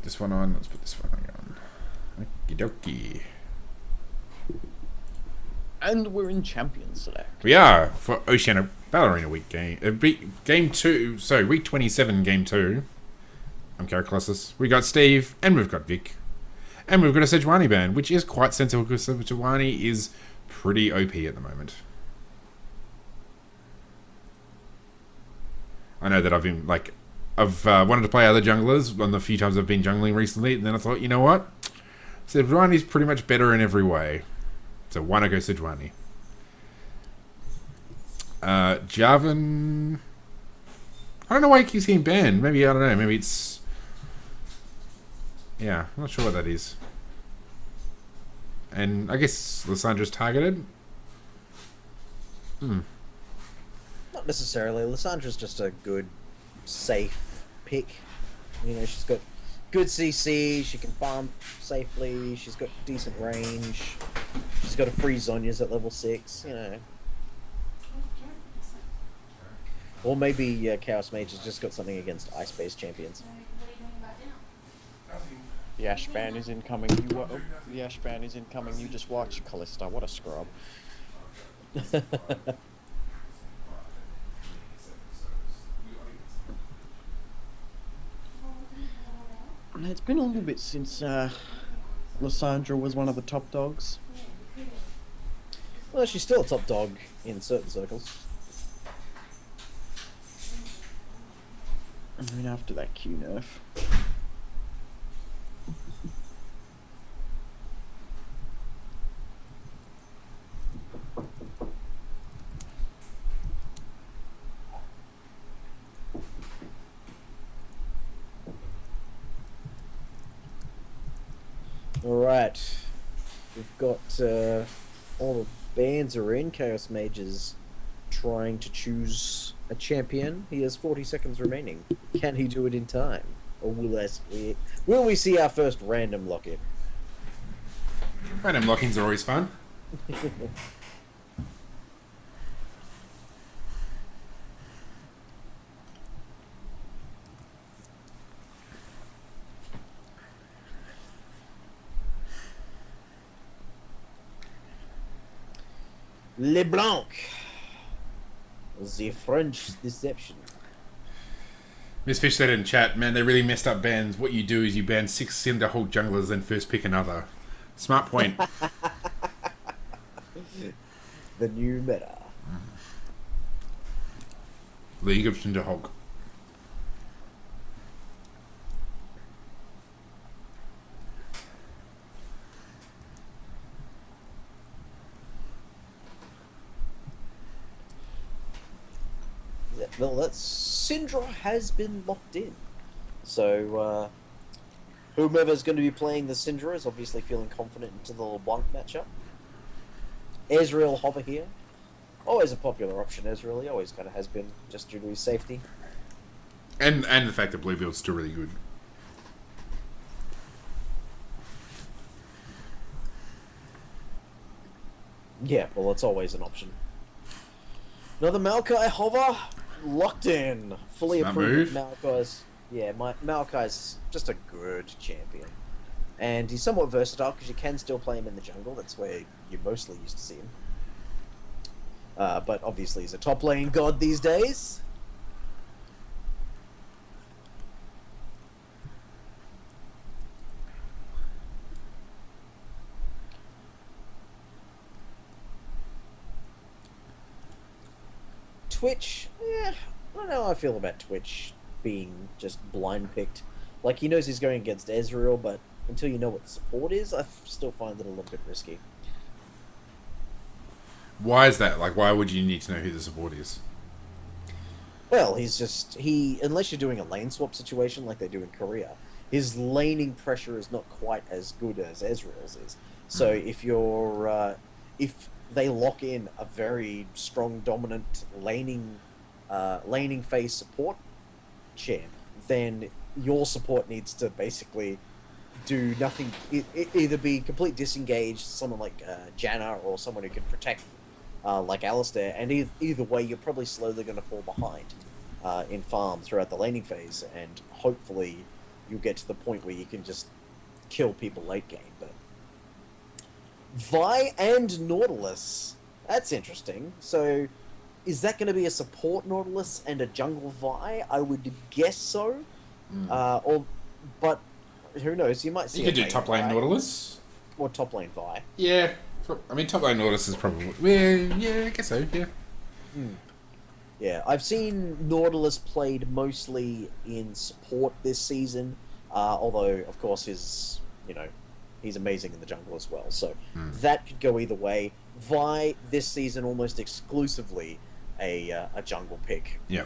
put this one on. Let's put this one on. Okie dokie. And we're in Champion Select. We are for Oceania Ballerina Week game. Game 2. So, week 27, game 2. I'm carrotcolossus. We got Steve, and we've got Vic. And we've got a Sejuani band, which is quite sensible because Sejuani is pretty OP at the moment. I know that I've been, like, I've wanted to play other junglers on the few times I've been jungling recently, and then I thought, you know what? Sejuani's pretty much better in every way. So why not go Sejuani? Jarvan... I don't know why he keeps getting banned. Maybe, I don't know, maybe it's... Yeah, I'm not sure what that is. And I guess Lissandra's targeted? Not necessarily. Lissandra's just a good, safe pick. You know, she's got good CC, she can farm safely, she's got decent range, she's got a free Zhonya's at level 6, you know. Or maybe Chaos Mage has just got something against ice-based champions. The Ash ban is incoming. The Ash ban is incoming. You just watch, Callista. What a scrub. It's been a little bit since Lysandra was one of the top dogs. Well, she's still a top dog in certain circles. I mean, after that Q nerf. Alright. We've got all the bands are in. Chaos Mage is trying to choose a champion. He has 40 seconds remaining. Can he do it in time? Or will we see our first random lock-in? Random lock-ins are always fun. LeBlanc. The French deception. Miss Fish said in chat, man, they really messed up bans. What you do is you ban 6 Cinderhulk junglers, then first pick another. Smart point. The new meta. League of Cinderhulk. Well, that Syndra has been locked in. So, whomever's going to be playing the Syndra is obviously feeling confident into the LeBlanc matchup. Ezreal hover here. Always a popular option, Ezreal. He always kind of has been, just due to his safety. And the fact that Blue Build's still really good. Yeah, well, it's always an option. Another Maokai hover. Locked in. Fully Smart approved. move. Maokai's just a good champion. And he's somewhat versatile because you can still play him in the jungle. That's where you mostly used to see him. But obviously he's a top lane god these days. Twitch, I don't know how I feel about Twitch being just blind picked. Like, he knows he's going against Ezreal, but until you know what the support is, I still find it a little bit risky. Why is that? Like, why would you need to know who the support is? Well, unless you're doing a lane swap situation like they do in Korea, his laning pressure is not quite as good as Ezreal's is. So if they lock in a very strong, dominant laning phase support champ, then your support needs to basically do nothing. Either be complete disengaged, someone like Janna, or someone who can protect, like Alistair. And either way, you're probably slowly going to fall behind in farm throughout the laning phase, and hopefully you'll get to the point where you can just kill people late game. But Vi and Nautilus, that's interesting. So, is that going to be a support Nautilus and a jungle Vi? I would guess so. But who knows? You might see. You could do top lane Nautilus or top lane Vi. Yeah, I mean top lane Nautilus is probably yeah, I guess so. Yeah. Yeah, I've seen Nautilus played mostly in support this season, although of course he's amazing in the jungle as well. So that could go either way. Vi this season almost exclusively a jungle pick. Yeah.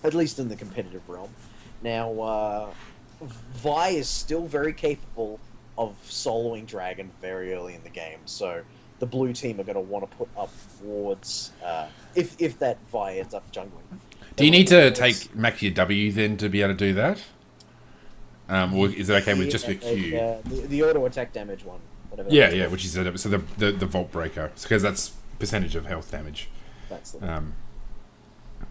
At least in the competitive realm. Now, Vi is still very capable of soloing Dragon very early in the game, so the blue team are going to want to put up wards if that Vi ends up jungling. Do you need to take Mac your W then to be able to do that? Or is it okay with just the Q? The auto attack damage one. Whatever. Yeah, which is the Vault Breaker, because that's percentage of health damage. That's the one.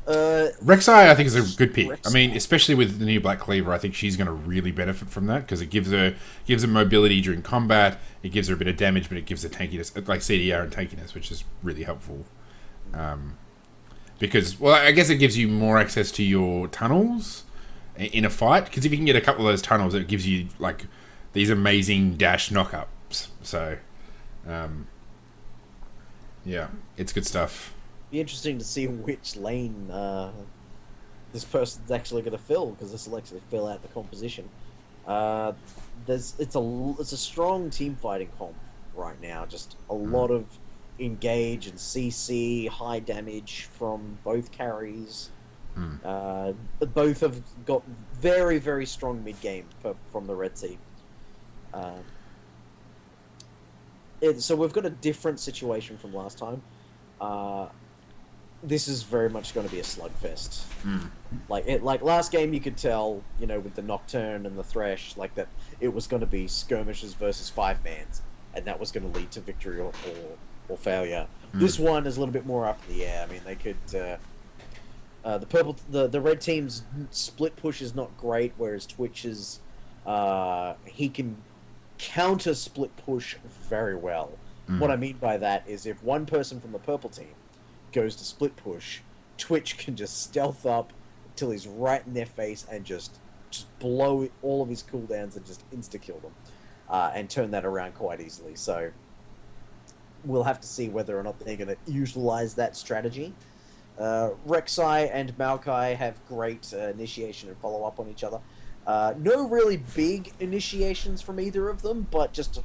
Rek'Sai, I think, is a good pick. Rek'Sai. I mean, especially with the new Black Cleaver, I think she's going to really benefit from that because it gives her mobility during combat. It gives her a bit of damage, but it gives her tankiness, like CDR and tankiness, which is really helpful. Because, well, I guess it gives you more access to your tunnels in a fight. Because if you can get a couple of those tunnels, it gives you like these amazing dash knockups. So, yeah, it's good stuff. Be interesting to see which lane this person's actually going to fill, because this will actually fill out the composition. It's a strong team fighting comp right now. Just a lot of engage and CC, high damage from both carries. Both have got very, very strong mid game from the red team. So we've got a different situation from last time. This is very much going to be a slugfest. Like last game, you could tell, with the Nocturne and the Thresh, like that it was going to be skirmishes versus 5-mans, and that was going to lead to victory or failure. This one is a little bit more up in the air. I mean, they could. The red team's split push is not great, whereas Twitch's he can counter split push very well. What I mean by that is if one person from the purple team goes to split push, Twitch can just stealth up until he's right in their face and just blow all of his cooldowns and just insta-kill them, and turn that around quite easily. So we'll have to see whether or not they're going to utilize that strategy. Rek'Sai and Maokai have great initiation and follow-up on each other. No really big initiations from either of them, but just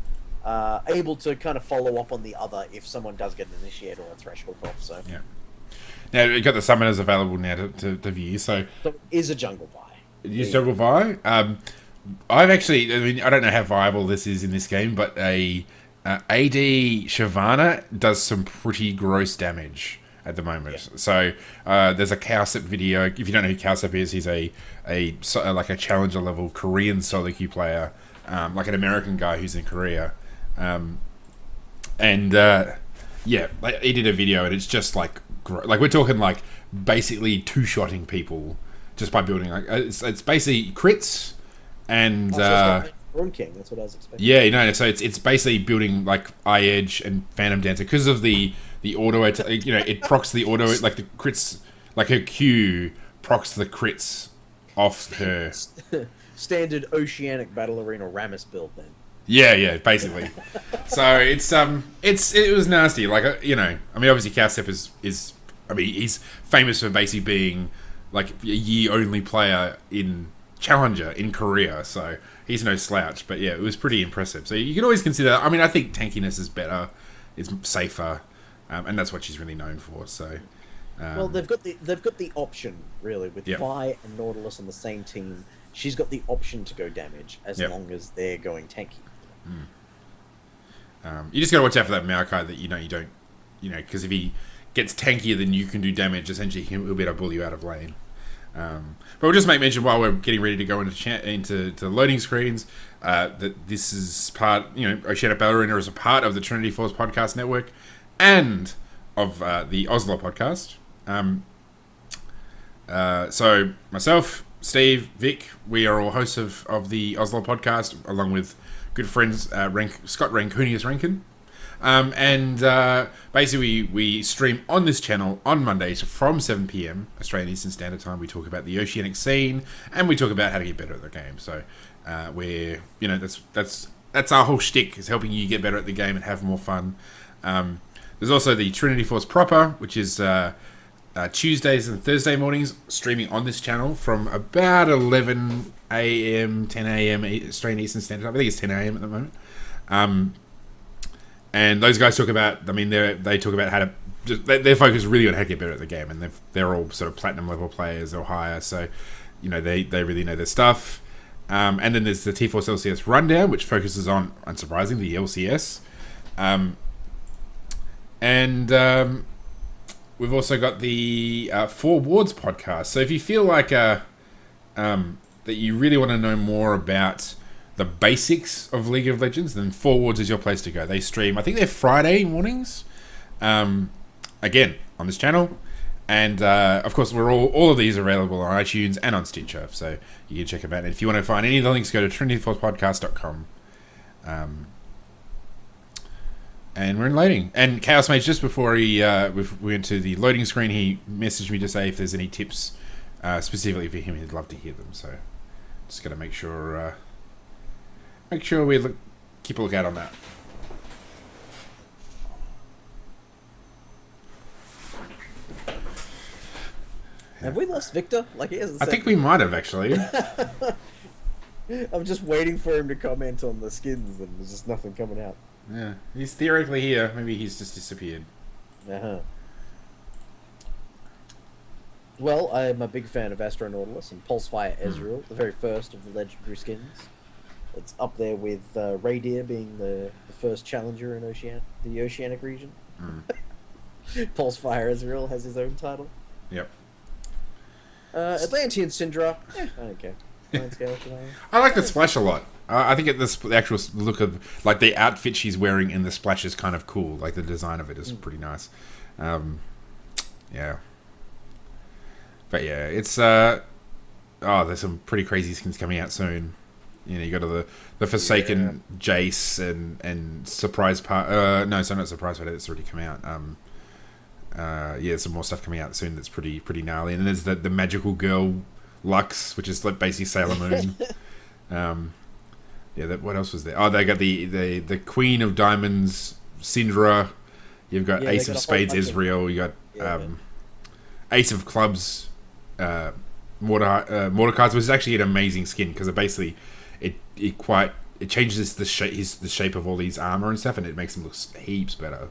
able to kind of follow up on the other if someone does get an initiate or a threshold off. So yeah. Now you've got the summoners available now to view. So it is a jungle Vi. It is jungle Vi. I've actually, I mean, I don't know how viable this is in this game, but a AD Shyvana does some pretty gross damage at the moment. Yeah. So there's a Cowsep video. If you don't know who Cowsep is, he's like a challenger level Korean solo queue player, like an American guy who's in Korea. Yeah, like, he did a video, and it's just like we're talking like basically two-shotting people just by building like it's basically crits and Rune King. That's what I was expecting. Yeah, so it's basically building like Eye Edge and Phantom Dancer because of the auto attack. It procs the auto, like the crits, like her Q procs the crits off her standard Oceanic Battle Arena Rammus build then. Yeah, basically. So it was nasty. Like I mean, obviously Cowsep is he's famous for basically being like a year only player in Challenger in Korea. So he's no slouch. But yeah, it was pretty impressive. So you can always consider. I mean, I think tankiness is better, it's safer, and that's what she's really known for. So. Well, they've got the option really with Vi and Nautilus on the same team. She's got the option to go damage as long as they're going tanky. You just got to watch out for that Maokai that you don't, because if he gets tankier than you can do damage, essentially he'll be able to pull you out of lane. But we'll just make mention while we're getting ready to go into the loading screens that this is part, Oceanic Battle Arena is a part of the Trinity Force Podcast Network and of the Oslo podcast. So myself, Steve, Vic, we are all hosts of the Oslo podcast, along with good friends Scott Rankunius Rankin. Basically, we stream on this channel on Mondays from 7 p.m. Australian Eastern Standard Time. We talk about the oceanic scene, and we talk about how to get better at the game. So, that's our whole shtick, is helping you get better at the game and have more fun. There's also the Trinity Force proper, which is Tuesdays and Thursday mornings, streaming on this channel from about 11 a.m., 10 a.m. Australian Eastern Standard Time. I think it's 10 a.m. at the moment. And those guys talk about, they talk about how to, their focus is really on how to get better at the game, and they're all sort of platinum level players or higher, so, they really know their stuff. And then there's the T-Force LCS Rundown, which focuses on, unsurprisingly, the LCS. We've also got the Four Wards podcast. So if you feel like that you really want to know more about the basics of League of Legends, then Four Wards is your place to go. They stream, I think they're Friday mornings, again, on this channel. And, of course, all of these are available on iTunes and on Stitcher, so you can check them out. And if you want to find any of the links, go to trinityforcepodcast.com. And we're in loading. And Chaos Mage, just before we went to the loading screen, he messaged me to say if there's any tips specifically for him, he'd love to hear them. So just got to make sure we keep a lookout on that. Have we lost Victor? He hasn't I think we might have, actually. I'm just waiting for him to comment on the skins, and there's just nothing coming out. Yeah, he's theoretically here. Maybe he's just disappeared. Uh-huh. Well, I'm a big fan of Astro Nautilus and Pulsefire Ezreal, the very first of the legendary skins. It's up there with Reindeer being the first challenger in the Oceanic region. Pulsefire Ezreal has his own title. Yep. Atlantean Syndra, I don't care. I like the splash a lot. I think the actual look of the outfit she's wearing in the splash is kind of cool. Like the design of it is pretty nice. Yeah. But yeah, it's there's some pretty crazy skins coming out soon. You got the Forsaken Jace and Surprise Part. No, so not Surprise Part. It's already come out. Some more stuff coming out soon that's pretty gnarly. And then there's the Magical Girl Lux, which is basically Sailor Moon. What else was there? Oh, they got the Queen of Diamonds, Syndra. You've got Ace of Spades, Ezreal. You got Ace of Clubs, Mordekaiser, which is actually an amazing skin because it basically it changes the shape of all these armor and stuff, and it makes them look heaps better.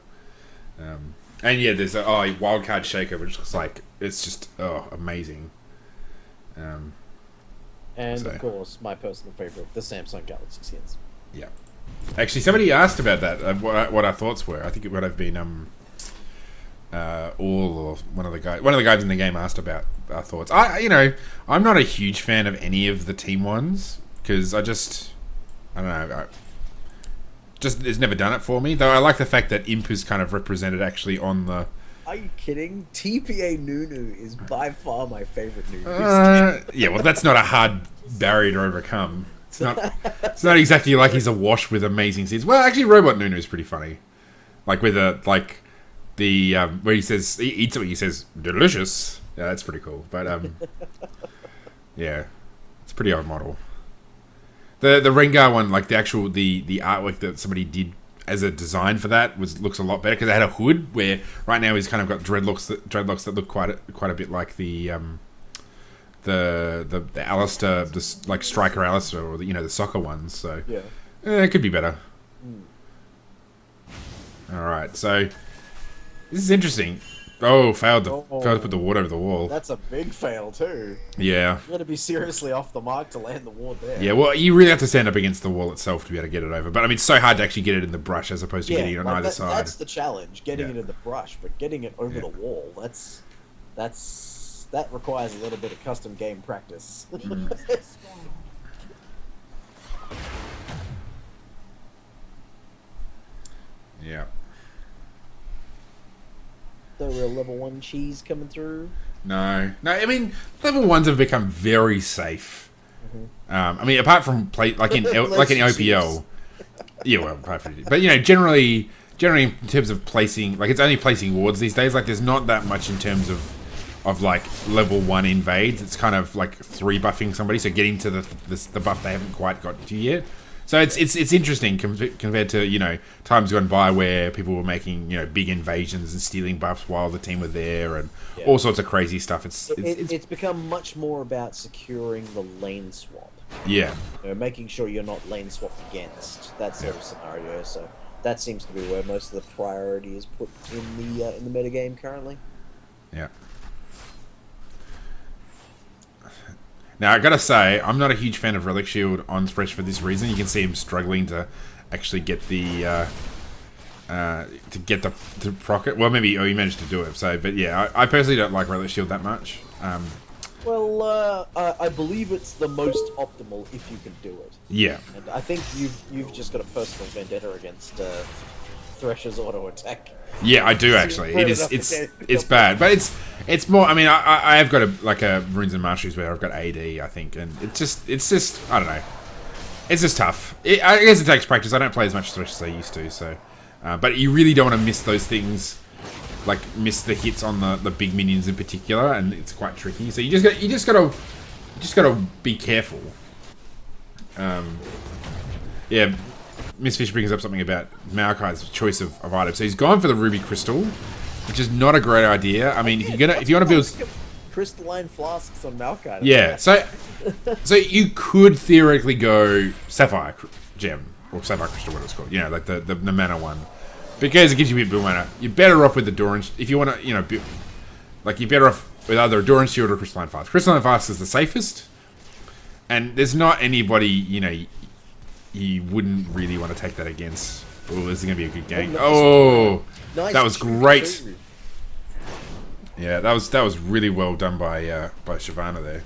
And there's a Wildcard Shaker, which looks like it's just amazing. Of course, my personal favorite, the Samsung Galaxy skins. Yeah. Actually, somebody asked about that, what our thoughts were. I think it would have been or one of the guys in the game asked about our thoughts. I'm not a huge fan of any of the team ones because I don't know. It's never done it for me. Though I like the fact that Imp is kind of represented actually on the. Are you kidding? TPA Nunu is by far my favorite Nunu. Well, that's not a hard barrier to overcome. It's not exactly like he's awash with amazing scenes. Well, actually, Robot Nunu is pretty funny. Where he says he eats it, he says delicious. Yeah, that's pretty cool. But it's a pretty odd model. The Rengar one, the artwork that somebody did as a design for that looks a lot better because it had a hood where right now he's kind of got dreadlocks that look quite a bit like the Alistair, Striker Alistair, or the soccer ones. So it could be better. All right, so this is interesting. Failed to put the ward over the wall. That's a big fail too. Yeah. You got to be seriously off the mark to land the ward there. Yeah, well, you really have to stand up against the wall itself to be able to get it over. But it's so hard to actually get it in the brush as opposed to getting it on either side. That's the challenge, getting it in the brush, but getting it over the wall, that requires a little bit of custom game practice. Yeah. The real level 1 cheese coming through. No. I mean, level 1s have become very safe. I mean, apart from like in OPL. Yeah, well, apart from, but generally in terms of placing, like it's only placing wards these days. Like there's not that much in terms of like level 1 invades. It's kind of like 3 buffing somebody, so getting to the buff they haven't quite got to yet. So it's interesting compared to times gone by where people were making big invasions and stealing buffs while the team were there and all sorts of crazy stuff. It's become much more about securing the lane swap. Yeah, making sure you're not lane swapped against that sort of scenario. So that seems to be where most of the priority is put in the metagame currently. Yeah. Now, I gotta say, I'm not a huge fan of Relic Shield on Thresh for this reason. You can see him struggling to actually get the to proc it. Well, maybe he managed to do it. So, but yeah, I personally don't like Relic Shield that much. I believe it's the most optimal if you can do it. Yeah. And I think you've just got a personal vendetta against Thresh's auto attack. Yeah, I do actually. It's bad, but it's more. I mean, I have got a runes and masteries where I've got AD, I think, and it's just I don't know. It's just tough. I guess it takes practice. I don't play as much Thresh as I used to, so. But you really don't want to miss those things, like miss the hits on the big minions in particular, and it's quite tricky. So you just gotta be careful. Yeah. Miss Fish brings up something about Maokai's choice of items. So he's gone for the Ruby Crystal, which is not a great idea. I mean, if you want to build crystalline flasks on Maokai. Yeah, so you could theoretically go Sapphire Gem or Sapphire Crystal, what it's called. Like the mana one, because it gives you a bit more mana. You're better off with the Doran if you want to. You're better off with either a Doran Shield or Crystalline Flask. Crystalline Flask is the safest, and there's not anybody you wouldn't really want to take that against. Oh, this is going to be a good game. Oh, nice. That was great. Yeah, that was really well done by Shyvana there.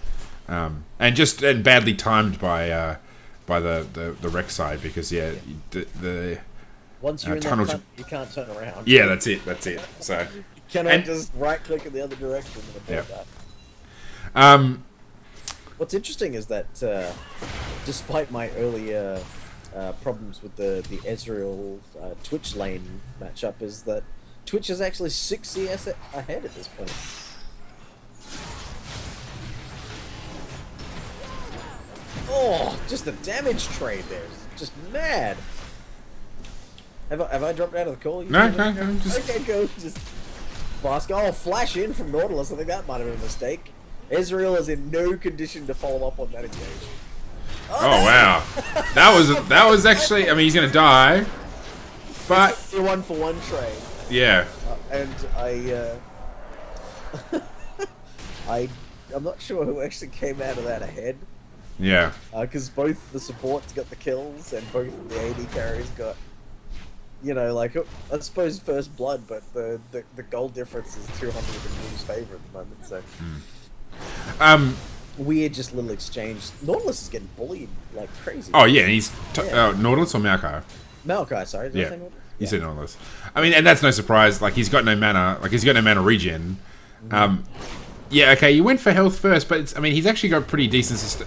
And badly timed by the Rex side, because the once you're in that tunnel, you can't turn around. Yeah, that's it. So you cannot just right click in the other direction and avoid that. What's interesting is that despite my earlier problems with the Ezreal Twitch lane matchup, is that Twitch is actually 6 CS ahead at this point. Oh, just the damage trade there is just mad. Have I dropped out of the call? No, just... Okay, go. Just Flask. Oh, flash in from Nautilus. I think that might have been a mistake. Ezreal is in no condition to follow up on that engage. Oh wow, that was actually. I mean, he's gonna die, but it's a 1-for-1 trade. Yeah. And I'm not sure who actually came out of that ahead. Yeah. Because both the supports got the kills and both of the AD carries got, I suppose first blood, but the goal difference is 200 in Blue's favor at the moment. So. Weird, just little exchange. Nautilus is getting bullied like crazy. Oh yeah, and he's Nautilus or Maokai? Maokai, sorry. Did I say Nautilus? You said Nautilus. I mean, and that's no surprise. Like he's got no mana. Like he's got no mana regen. Yeah, okay. You went for health first, but he's actually got pretty decent.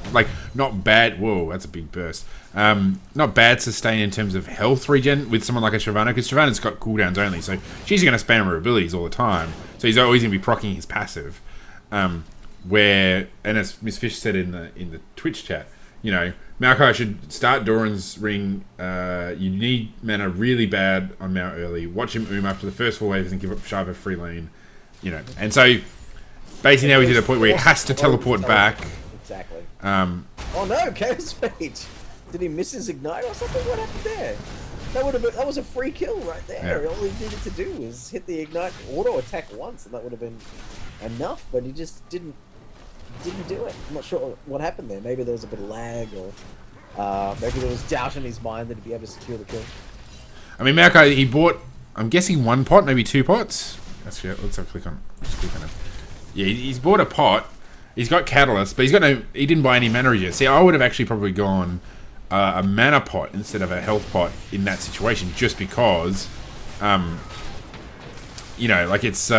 Not bad. Whoa, that's a big burst. Not bad sustain in terms of health regen with someone like a Shyvana, because Shyvana's got cooldowns only, so she's going to spam her abilities all the time. So he's always going to be proccing his passive. And as Miss Fish said in the Twitch chat, Maokai should start Doran's ring. You need mana really bad on Mao early. Watch him after the first 4 waves and give up Shyva free lane. And so basically now he's at a point where he has to teleport back. Exactly. Oh no, Chaos Mage! Did he miss his ignite or something? What happened there? That was a free kill right there. Yeah. All he needed to do was hit the ignite auto attack once, and that would have been enough. But he just didn't do it. I'm not sure what happened there. Maybe there was a bit of lag, or maybe there was doubt in his mind that he'd be able to secure the kill. I mean, Maokai, he bought, I'm guessing 1 pot, maybe 2 pots. Let's have a click on it. Just click on it. Yeah, he's bought a pot. He's got Catalyst, but he didn't buy any mana yet. See, I would have actually probably gone a mana pot instead of a health pot in that situation, just because, it's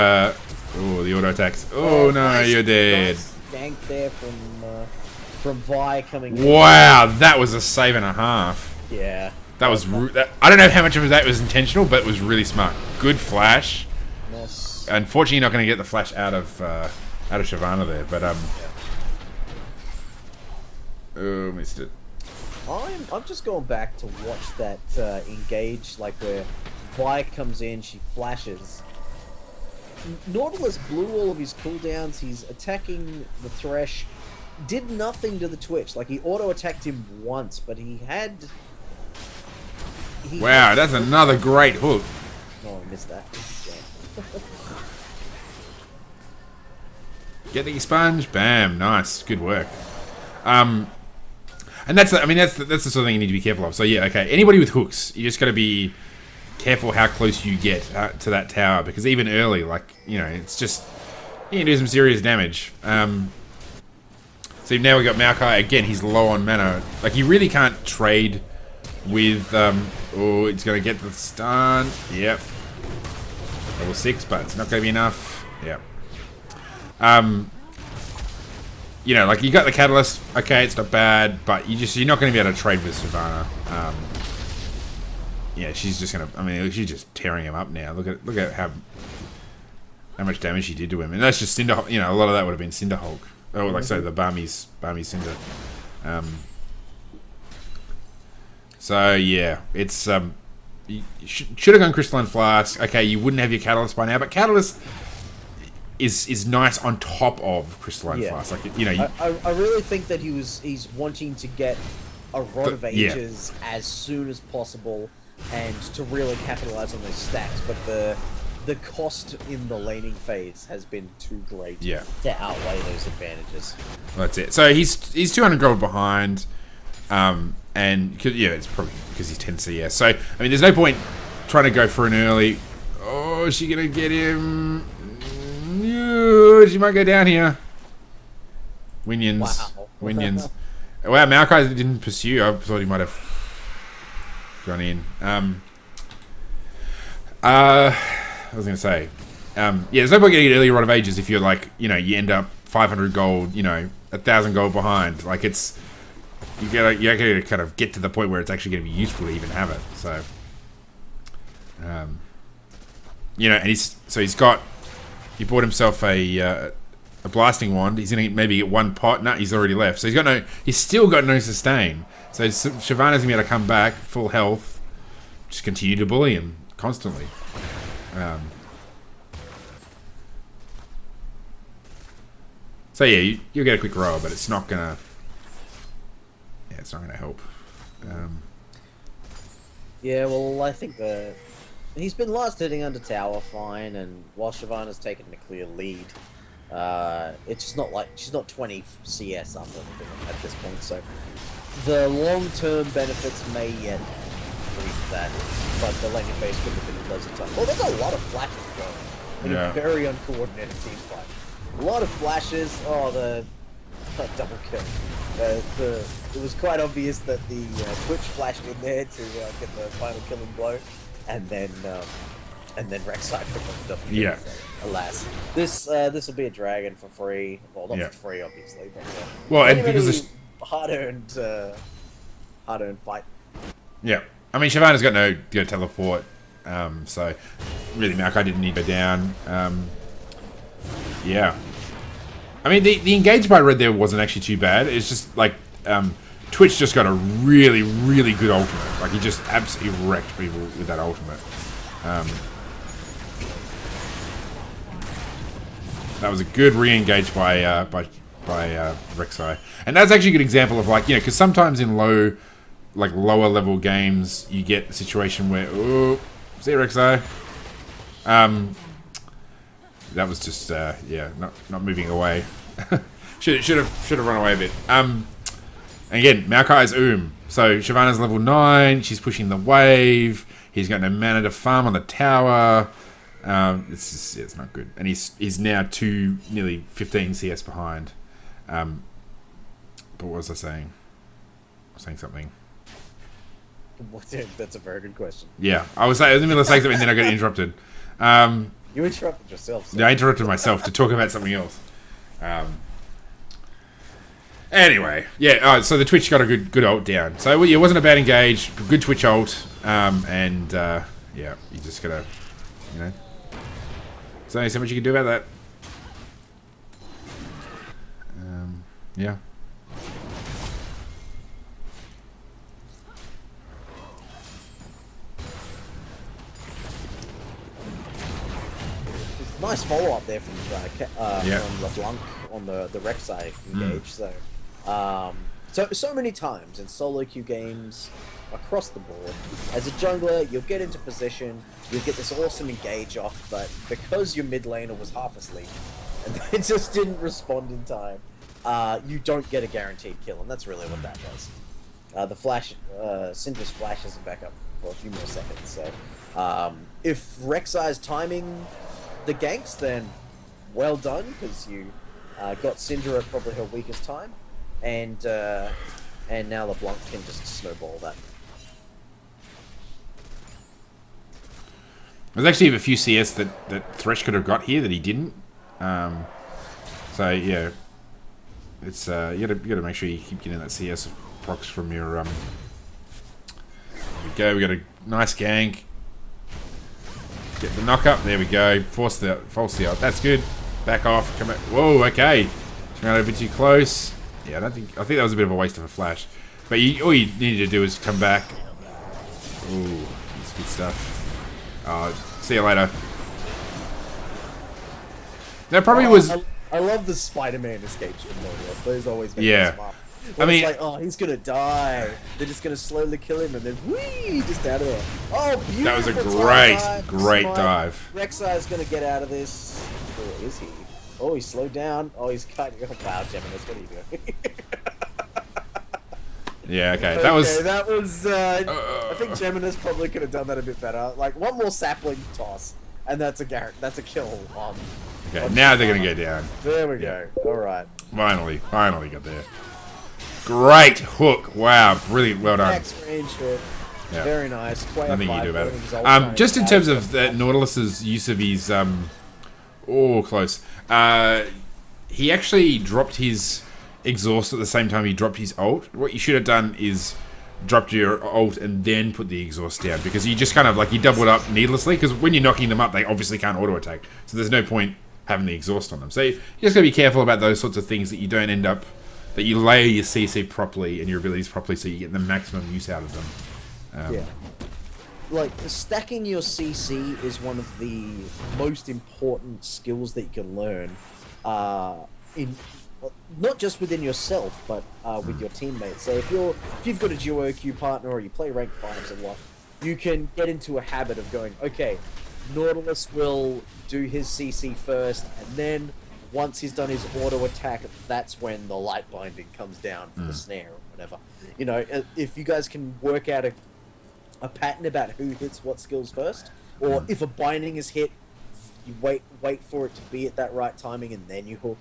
Oh, the auto attacks. Oh no, nice, you're dead. Nice gank there from Vi coming in. Wow, that was a save and a half. Yeah. That was. I don't know how much of that was intentional, but it was really smart. Good flash. Nice. Unfortunately, not going to get the flash out of Shyvana there, but oh, missed it. I'm just going back to watch that engage, like where Vi comes in, she flashes. Nautilus blew all of his cooldowns. He's attacking the Thresh. Did nothing to the Twitch. Like, he auto-attacked him once, but he had... Wow, that's another great hook. Oh, I missed that. Get the sponge. Bam. Nice. Good work. And that's the sort of thing you need to be careful of. So, yeah, okay. Anybody with hooks, you just got to be careful how close you get to that tower, because even early, like, you know, it's just, you can do some serious damage. So now we got Maokai again. He's low on mana. Like, you really can't trade with oh, it's gonna get the stun. Yep, level 6, but it's not gonna be enough. Yep. You know, like, you got the catalyst. Okay, it's not bad, but you're not gonna be able to trade with Shyvana. Yeah, she's just gonna. I mean, she's just tearing him up now. Look at how much damage she did to him, and that's just Cinder. You know, a lot of that would have been Cinder Hulk. Oh, like, so the Barmy Cinder. So yeah, it's you should have gone Crystalline Flask. Okay, you wouldn't have your Catalyst by now, but Catalyst is nice on top of Crystalline Flask. Like, you know, I really think that he's wanting to get a Rod of Ages as soon as possible, and to really capitalize on those stacks. But the cost in the laning phase has been too great to outweigh those advantages. Well, that's it. So he's 200 gold behind, and it's probably because he's 10 CS. So I mean, there's no point trying to go for an early. Oh, is she gonna get him? No, she might go down here. Winions. Wow. Winions. Wow, Maokai didn't pursue. I thought he might have gone in. I was going to say, there's no point getting an early Rod of Ages if you're like, you know, you end up 500 gold, you know, 1,000 gold behind. Like, it's, you gotta kind of get to the point where it's actually going to be useful to even have it. So, you know, and he bought himself a blasting wand. He's going to maybe get one pot. No, he's already left. So he's still got no sustain. So Shyvana's going to be able to come back full health, just continue to bully him constantly. So yeah, you'll get a quick roll, but it's not gonna help. Yeah, well, I think he's been last hitting under tower fine, and while Shyvana's taken a clear lead, it's just not like she's not 20 CS up or anything at this point. So the long-term benefits may yet reach that, but the laning phase could have been a pleasant time. Well, there's a lot of flashes going in a very uncoordinated team fight. A lot of flashes. Oh, the double kill. It was quite obvious that the Twitch flashed in there to get the final killing blow, and then Rek'Sai picked up the W. Yeah. So, alas, this will be a dragon for free. Well, not for free, obviously, but well, and because hard-earned fight. Yeah, I mean, Shyvana's got no teleport, so really Maokai didn't need her down. Yeah. I mean, the engage by red there wasn't actually too bad. It's just like Twitch just got a really, really good ultimate. Like, he just absolutely wrecked people with that ultimate. That was a good re-engage by Rek'Sai, and that's actually a good example of, like, you know, because sometimes in lower level games you get a situation where see Rek'Sai. That was just not moving away. should have run away a bit. And again, Maokai's so Shyvana's level 9. She's pushing the wave. He's got no mana to farm on the tower. It's not good. And he's now nearly 15 CS behind. But what was I saying? I was saying something. That's a very good question. Yeah, I was in the middle of saying something, and then I got interrupted. You interrupted yourself. So. Yeah, I interrupted myself to talk about something else. Anyway, yeah. So the Twitch got a good ult down. So it wasn't a bad engage. Good Twitch ult. Yeah, you just gotta, you know. There's only so much you can do about that. Yeah. Nice follow up there from LeBlanc on the Rek'Sai engage. So many times in solo queue games across the board, as a jungler, you'll get into position, you'll get this awesome engage off, but because your mid laner was half asleep and they just didn't respond in time, you don't get a guaranteed kill, and that's really what that was. The flash, Syndra's flash isn't back up for a few more seconds. So, if Rek'Sai's timing the ganks, then well done, because you got Syndra at probably her weakest time, and now LeBlanc can just snowball that. There's actually a few CS that Thresh could have got here that he didn't. So yeah, it's you gotta make sure you keep getting that CS procs from your There we go. We got a nice gank. Get the knock up. There we go. False the out. That's good. Back off. Come back. Whoa. Okay. Ran a bit too close. Yeah, I think that was a bit of a waste of a flash. But all you needed to do is come back. Ooh, that's good stuff. See you later. That probably was. I love the Spider-Man escapes from Nautilus. Those always make me smile. I mean, it's like, oh, he's gonna die. They're just gonna slowly kill him, and then whee, just out of there. Oh, beautiful! That was a great dive. Rek'Sai is gonna get out of this. Where is he? Oh, he's slowed down. Oh, he's cutting. Oh, wow, Geminis, what are you doing? Yeah, okay. That was. I think Geminis probably could have done that a bit better. Like one more sapling toss, and that's a kill on. Okay, now they're gonna go down. There we go. All right. Finally got there. Great hook! Wow, brilliant. Well done. Max range hit. Yeah. Very nice. Nothing you can do about it. Just in terms of Nautilus's use of his close. He actually dropped his exhaust at the same time he dropped his ult. What you should have done is dropped your ult and then put the exhaust down, because you just kind of you doubled up needlessly, because when you're knocking them up, they obviously can't auto attack, so there's no point having the exhaust on them. So you just gotta be careful about those sorts of things, that you don't end up, that you layer your CC properly and your abilities properly, so you get the maximum use out of them. Yeah. Like, stacking your CC is one of the most important skills that you can learn, in not just within yourself, but with your teammates. So if you've got a duo queue partner, or you play ranked 5s a lot, you can get into a habit of going, okay, Nautilus will do his CC first, and then once he's done his auto attack, that's when the light binding comes down for the snare or whatever. You know, if you guys can work out a pattern about who hits what skills first, or if a binding is hit, you wait for it to be at that right timing, and then you hook.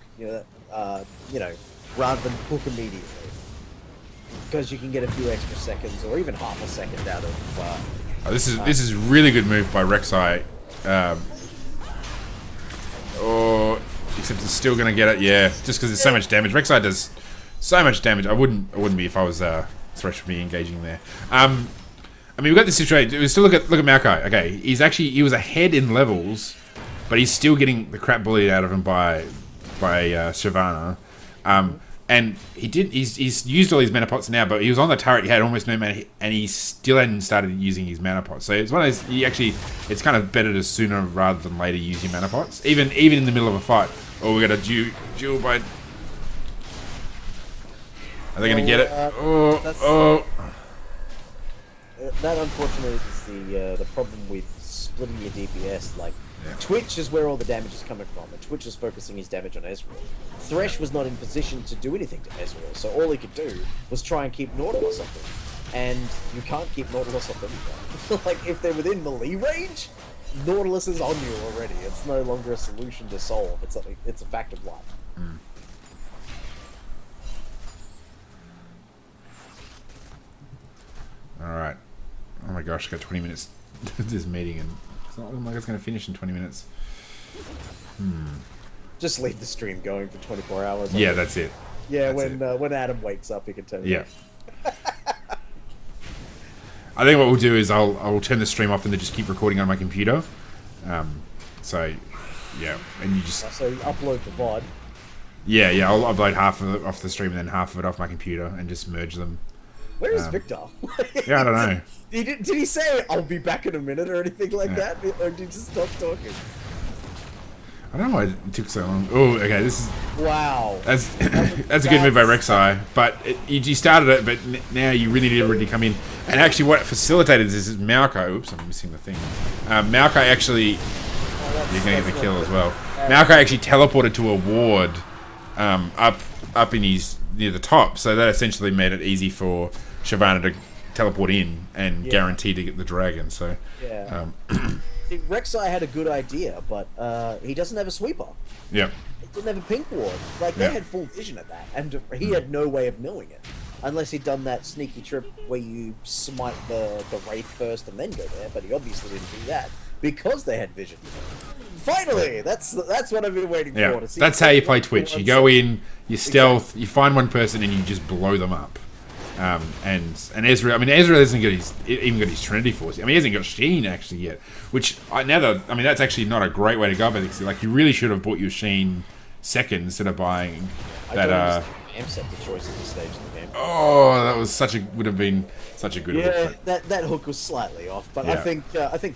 Rather than hook immediately, because you can get a few extra seconds, or even half a second out of. This is really good move by Rek'Sai. Except it's still gonna get it. Yeah, just because there's so much damage. Rek'Sai does so much damage. I wouldn't be if I was Thresh, me engaging there. I mean, we've got this situation. We still look at Maokai. Okay, he was ahead in levels, but he's still getting the crap bullied out of him by Shyvana. And he's used all his mana pots now, but he was on the turret, he had almost no mana, and he still hadn't started using his mana pots. So it's one of those, it's kind of better to sooner rather than later use your mana pots, even in the middle of a fight. Oh, we got a duel by. Are they going to get it? That unfortunately is the problem with splitting your DPS. Like, Twitch is where all the damage is coming from, and Twitch is focusing his damage on Ezreal. Thresh was not in position to do anything to Ezreal, so all he could do was try and keep Nautilus off him. And you can't keep Nautilus off anyone. Like, if they're within melee range, Nautilus is on you already. It's no longer a solution to solve. It's a fact of life. Alright. Oh my gosh, I got 20 minutes to this meeting, and it's not like it's going to finish in 20 minutes. Just leave the stream going for 24 hours. Yeah, that's it. Yeah, That's when Adam wakes up, he can turn it Yeah. off. I think what we'll do is I'll turn the stream off and then just keep recording on my computer. So, yeah, and you just... So you upload the VOD. Yeah, I'll upload half of it off the stream and then half of it off my computer and just merge them. Where is Victor? Yeah, I don't know. Did he say, I'll be back in a minute or anything like that? Or did he just stop talking? I don't know why it took so long. Oh, okay, this is... Wow. That's a good move by Rek'Sai, but you started it, but now you really need everybody to come in. And actually what facilitated this is Maokai. Oops, I'm missing the thing. Maokai actually... You're going to get the kill as well. Maokai actually teleported to a ward up in his... near the top, so that essentially made it easy for Shyvana to teleport in and guarantee to get the dragon, so... Yeah. Rek'Sai had a good idea, but he doesn't have a sweeper. Yeah. He didn't have a pink ward. Like, they had full vision of that, and he had no way of knowing it. Unless he'd done that sneaky trip where you smite the Wraith first and then go there, but he obviously didn't do that, because they had vision. Finally! That's what I've been waiting for. To see that's how you play Twitch. You go in, you stealth, you find one person and you just blow them up. And Ezreal, I mean, Ezreal hasn't got even got his Trinity Force. I mean, he hasn't got Sheen actually yet. Which that's actually not a great way to go about it. Like, you really should have bought your Sheen second instead of buying that. I set the choice at this stage of the game. Oh, that was would have been such a good hook. that hook was slightly off, but I think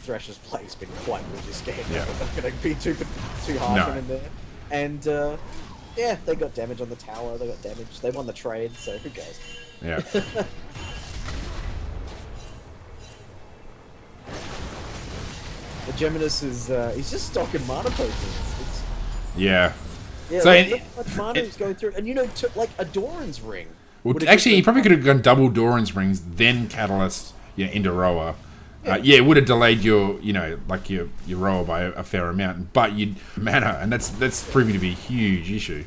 Thresh's play's been quite good this game. Yeah. I'm not going to be too hard on him there. And they got damage on the tower. They got damage. They won the trade, so who cares? Yeah. The Geminus is he's just stocking mana potions. Yeah. Yeah, So look how much mana he's going through, and like a Doran's ring. Well, actually, he probably could have gone double Doran's rings, then Catalyst, into Roa. It would have delayed your Roa by a fair amount, but you'd mana, and that's proving to be a huge issue.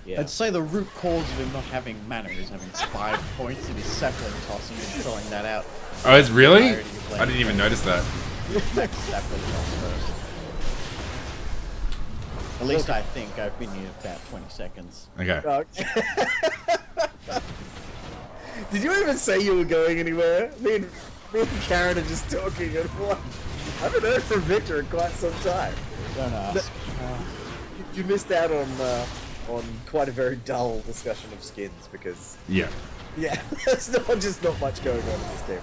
Yeah. I'd say the root cause of him not having mana is having 5 points in his sapling toss and he's throwing that out. Oh, it's really? I didn't even notice that. Next sapling toss first. At least I think I've been here about 20 seconds. Okay. Did you even say you were going anywhere? Me and Karen are just talking and what? I haven't heard from Victor in quite some time. Don't ask. You missed out on quite a very dull discussion of skins because there's just not much going on in this game.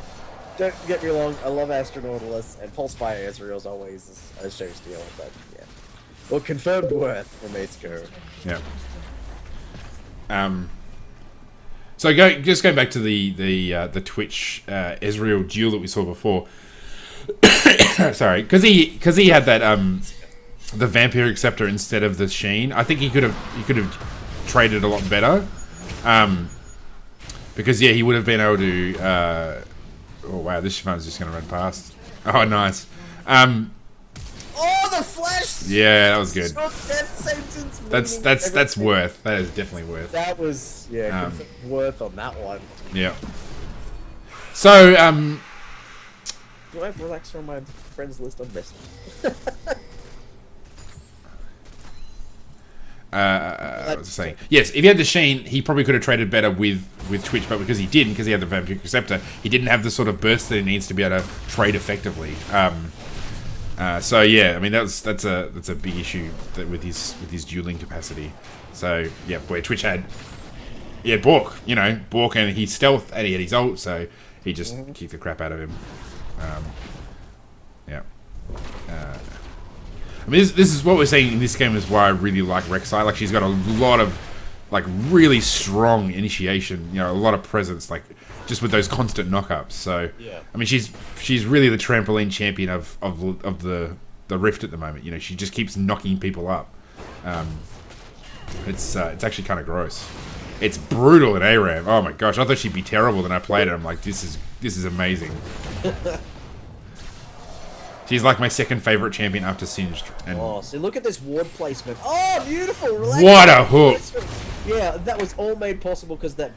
Don't get me wrong, I love Astronautilus and Pulsefire Ezreal as always a show stealer, but yeah. Well, confirmed worth for me to go. Yeah. So just going back to the Twitch Ezreal duel that we saw before. Sorry, because he had that the Vampiric Scepter instead of the Sheen. I think he could have traded a lot better. Because he would have been able to. Oh wow, this Shyvana's just going to run past. Oh nice. Oh, the flash! Yeah, that was good. That's everything. worth. That is definitely worth. That was worth on that one. Yeah. So Do I have relax from my friends list on this? I was saying, yes, if he had the Sheen, he probably could have traded better with Twitch, but because he didn't, because he had the Vampiric Scepter, he didn't have the sort of burst that he needs to be able to trade effectively. So yeah, I mean that's a big issue with his dueling capacity. So yeah, where Twitch had Bork, and he's stealth and he had his ult, so he just kicked the crap out of him. I mean, this is what we're seeing in this game is why I really like Rek'Sai. Like, she's got a lot of, like, really strong initiation, a lot of presence, like, just with those constant knockups. So, I mean, she's really the trampoline champion of the Rift at the moment. She just keeps knocking people up. It's actually kind of gross. It's brutal in ARAM. Oh my gosh, I thought she'd be terrible. Then I played it. I'm like, this is amazing. She's like my second favorite champion after Singed. And see, look at this ward placement. Oh, beautiful! Relax. What a hook! Yeah, that was all made possible because that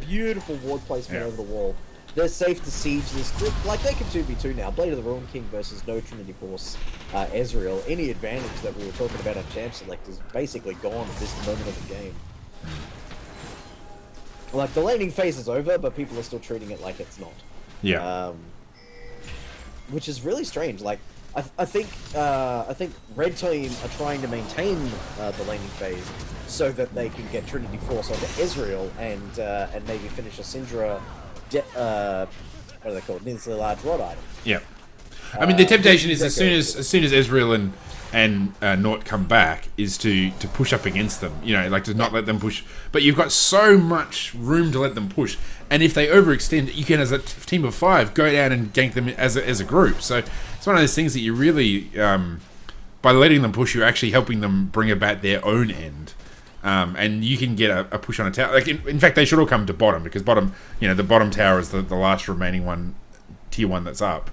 beautiful ward placement over the wall. they're safe to siege this. Like, they can 2v2 now. Blade of the Ruin King versus no Trinity Force Ezreal. Any advantage that we were talking about on Champ Select is basically gone at this moment of the game. Like, the laning phase is over, but people are still treating it like it's not. Yeah. Which is really strange. Like, I think Red Team are trying to maintain the laning phase so that they can get Trinity Force onto Ezreal and maybe finish a Syndra, what are they called? Needlessly large rod item. Yeah. I mean, the temptation is as soon as Ezreal and Nort come back is to push up against them. You know, like to not let them push. But you've got so much room to let them push. And if they overextend, you can, as a team of 5, go down and gank them as a group. So it's one of those things that you really, by letting them push, you're actually helping them bring about their own end. And you can get a push on a tower. Like in fact, they should all come to bottom, because bottom, you know, the bottom tower is the last remaining one, tier 1 that's up.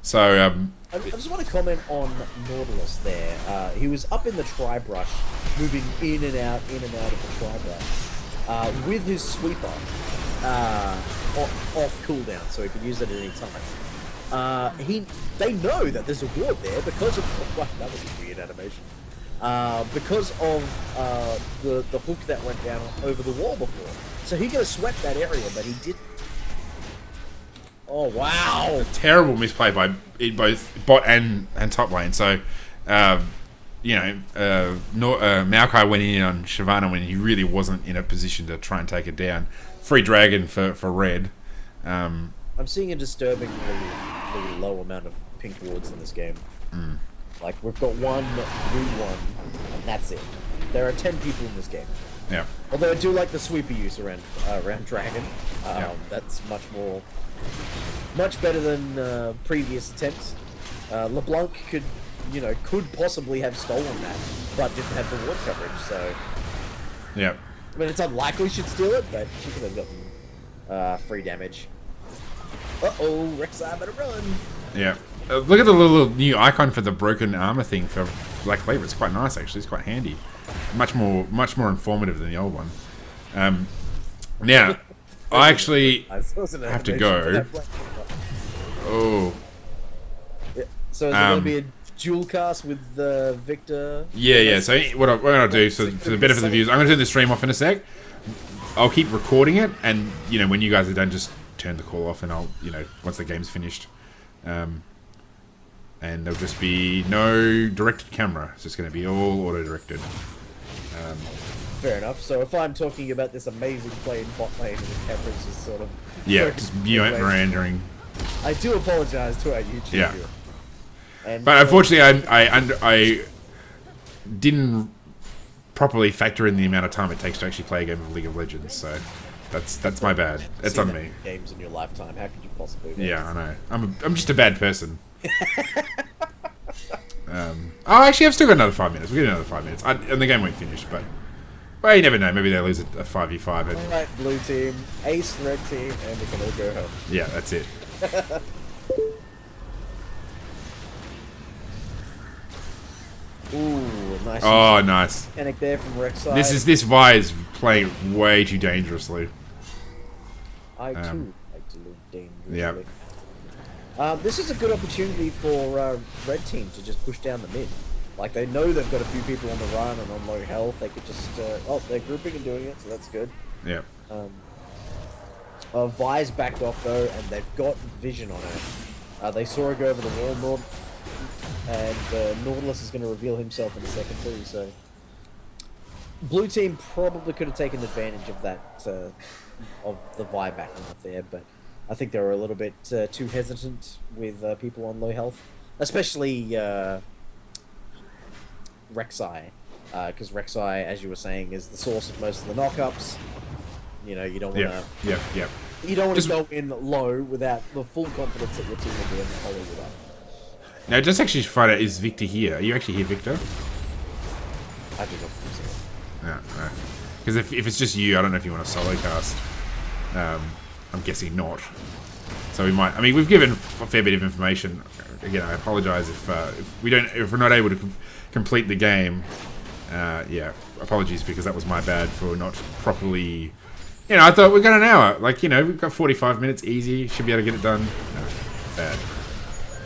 So I just want to comment on Nautilus there. He was up in the tri-brush, moving in and out of the tri-brush, with his sweeper off cooldown, so he could use it at any time. They know that there's a ward there because of... Wow, that was a weird animation. Because of the hook that went down over the wall before. So he could have swept that area, but he didn't. Oh, wow! A terrible misplay by both bot and top lane. So, you know, Maokai went in on Shyvana when he really wasn't in a position to try and take it down. Free dragon for red. I'm seeing a disturbingly low amount of pink wards in this game. Like, we've got one blue one, and that's it. There are 10 people in this game. Yeah. Although I do like the sweeper use around Dragon. That's much better than previous attempts. LeBlanc could possibly have stolen that, but didn't have the ward coverage, so... Yeah. I mean, it's unlikely she'd steal it, but she could have gotten free damage. Uh-oh, Rek'Sai better run! Yeah. Look at the little new icon for the broken armor thing for Black Cleaver. It's quite nice, actually. It's quite handy. Much more informative than the old one. Now, I actually have to go. Oh. Yeah. So is it going to be a dual cast with Victor? Yeah. So what I'll do, so for the benefit of the viewers, I'm going to turn the stream off in a sec. I'll keep recording it, and when you guys are done, just turn the call off, and I'll once the game's finished. And there'll just be no directed camera. It's just going to be all auto-directed. Fair enough. So if I'm talking about this amazing play in bot lane and the camera's just sort of... Yeah, just meandering. I do apologise to our YouTube viewer. And, but unfortunately, I didn't properly factor in the amount of time it takes to actually play a game of League of Legends, so that's my bad. It's on me. Games in your lifetime, how could you possibly... Yeah, I know. I'm just a bad person. Actually, I've still got another 5 minutes. We'll get another 5 minutes. And the game won't finish, but... Well, you never know. Maybe they lose a 5v5. And... Alright, blue team, ace red team, and we can all go home. Yeah, that's it. Ooh, nice. Oh, nice. Mechanic there from Rek'Sai. This Vi is playing way too dangerously. I too like to live dangerously. Yeah. This is a good opportunity for red team to just push down the mid. Like, they know they've got a few people on the run and on low health. They could just... they're grouping and doing it, so that's good. Yeah. Vi's backed off, though, and they've got vision on her. They saw her go over the wall, and Nautilus is going to reveal himself in a second, too, so... Blue team probably could have taken advantage of that, of the Vi backing off there, but I think they were a little bit too hesitant with people on low health. Especially... Rek'Sai, because Rek'Sai, as you were saying, is the source of most of the knockups. You don't want to. Yeah. You don't want to go in low without the full confidence that your team will be able to follow you up. Now, just actually find out, is Victor here? Are you actually here, Victor? I do not think so. No. Because if it's just you, I don't know if you want to solo cast. I'm guessing not. So we might. I mean, we've given a fair bit of information. Again, I apologise if we're not able to complete the game. Yeah, apologies, because that was my bad for not properly You know, I thought we've got an hour. Like, you know, we've got 45 minutes easy. Should be able to get it done. No, bad.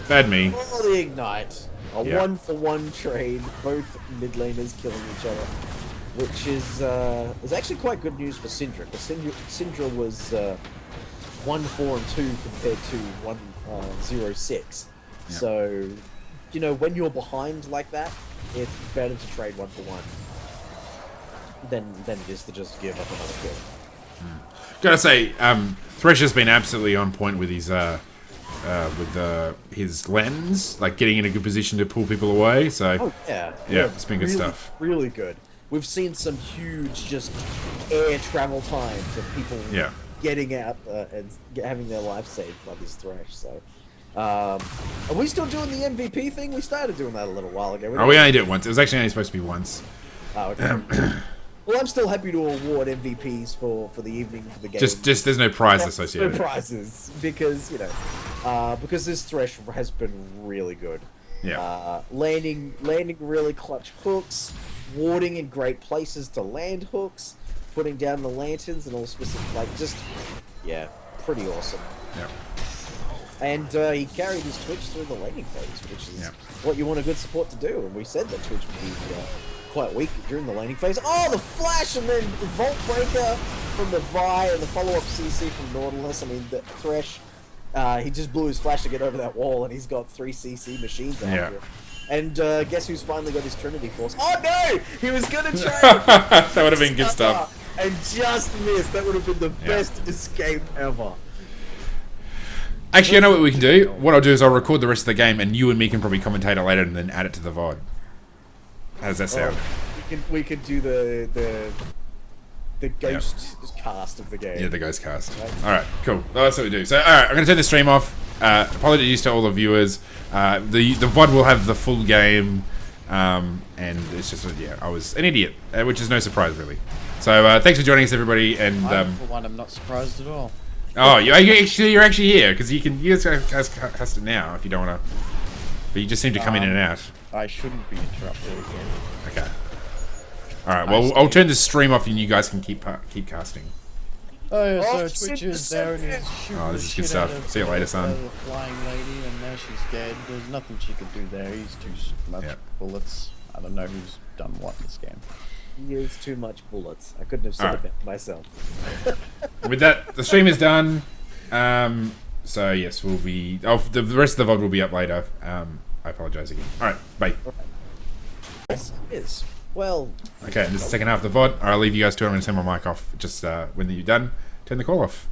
Bad me. Oh, the Ignite. A Yeah. 1-for-1 trade. Both mid laners killing each other. Which is actually quite good news for Syndra. Because Syndra was 1-4-2 compared to 1-0-6. Yeah. So, you know, when you're behind like that, it's better to trade 1-for-1 than it is to just give up another kill. Gotta say, Thresh has been absolutely on point with his his lens, like getting in a good position to pull people away. So Oh yeah, it's been good really, stuff. Really good. We've seen some huge just air travel times of people getting out and having their life saved by this Thresh. So, are we still doing the MVP thing? We started doing that a little while ago. We only did it once. It was actually only supposed to be once. Oh, okay. Well, I'm still happy to award MVPs for the evening for the game. Just there's no prize associated. No prizes because because this Thresh has been really good. Yeah. Landing really clutch hooks, warding in great places to land hooks, putting down the lanterns and all specific, pretty awesome. Yeah. And he carried his Twitch through the laning phase, which is what you want a good support to do. And we said that Twitch would be quite weak during the laning phase. Oh, the flash and then the Vault Breaker from the Vi and the follow-up CC from Nautilus. I mean, the Thresh, he just blew his flash to get over that wall, and he's got 3 CC machines after him. And guess who's finally got his Trinity Force? Oh no! He was gonna try. That would have been good stuff. And just missed. That would have been the best escape ever. Actually, you know what we can do? What I'll do is I'll record the rest of the game, and you and me can probably commentate it later, and then add it to the VOD. How does that sound? We could do the ghost cast of the game. Yeah, the ghost cast. Alright, cool. Well, that's what we do. So, alright, I'm going to turn the stream off. Apologies to all the viewers. The VOD will have the full game. And it's just, I was an idiot, which is no surprise, really. So, thanks for joining us, everybody. And for one, I'm not surprised at all. Oh, you're actually here, because you guys cast it now if you don't want to. But you just seem to come in and out. I shouldn't be interrupted again. Okay. Alright, well, I'll turn the stream off and you guys can keep casting. Oh, so Twitch is there and he's shooting Oh, this the is good shit stuff. out of See you later, son. The flying lady, and now she's dead. There's nothing she could do there. He's too much bullets. I don't know who's done what in this game. He used too much bullets. I couldn't have said it better myself. With that, the stream is done. So yes, we'll be. Oh, the rest of the VOD will be up later. I apologise again. All right, bye. Yes, it is. Well. Okay, this is the second half of the VOD. I'll leave you guys to it. I'm going to turn my mic off. Just when you're done, turn the call off.